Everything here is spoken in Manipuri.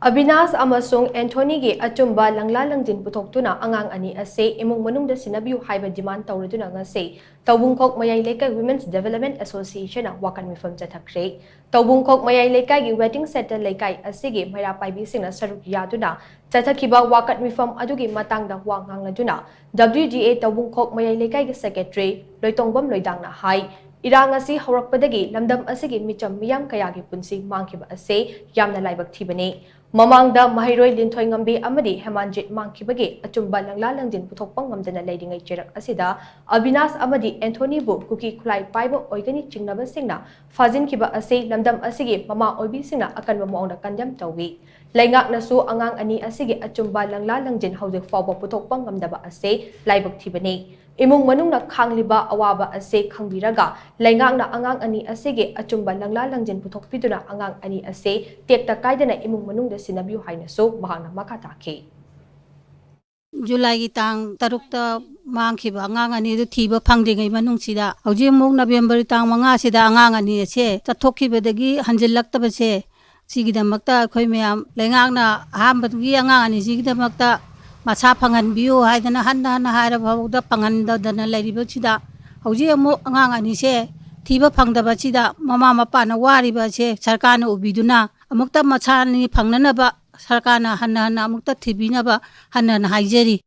Avinash Amasung Anthony Achumba Langla Langjil Puthoktuna Angang ani ase IMUNG MANUNGDA SHINNABIYU HAIBA demand TOURADUNA ngase TAOBUNGKHOK MAYAI LEIKAI Women's Development Association WAKAT MEEPHAM CHATHAKHRE TAOBUNGKHOK MAYAI LEIKAI gi wedding center LEIKAI asigi Maira Paibi singna saruk yaduna Chathakhiba WAKAT MEEPHAM adugi matangda wa ngangladuna WGA TAOBUNGKHOK MAYAI LEIKAI gi secretary Loitongbam Loidangna hai Irang asi haurakpadagi lamdam asigi micham miyam kayagi punsi mangkiba ase yamna laibak thibani Mamangda Mahiroi Linthoi Ngambi Amadi Hemanjit Mangkibagi Achumba Langla Langjil Puthokpang Ngamdana Leidingai Cherak Asida Avinash Amadi Anthony Bu Kuki Khulai Paiba Oigani Chingnaba Singna Fazin Kiba Ase Lamdam Asigi Mama Oibi Singna Akanba Maongda Kandam Tawi Laingak Nasu Angang Ani Asigi Achumba Langla Langjil Hauzik Fawba Puthokpang Ngamdaba Ase Laibak Thibani Imung Manungna Khangliba Awaba Ase Khangbiraga Laingakna Angang Ani Asigi Achumba Langla Langjil Puthokpiduna Angang Ani Ase Tekta Kaidana Imung Manungda SHINNABIYU hainaso mahakna makataki July tang tarukta mangkhiba angang ani du thiba phangdingai manungsida hauji muk November tang manga sida angang ani se chathokkhibadagi hanjillaktaba sigidamakta khoi meyam laingakna ahambagi angang ani sigidamakta masa phanganbiyu haidana hanna haira bawda phanganda lairiba sida hauji amuk angang ani se thiba phangdaba sida mama mapana wariba se sarkarna ubiduna amukta machani phangnanaba sarkarna hanna amukta thibinaba hanna haijari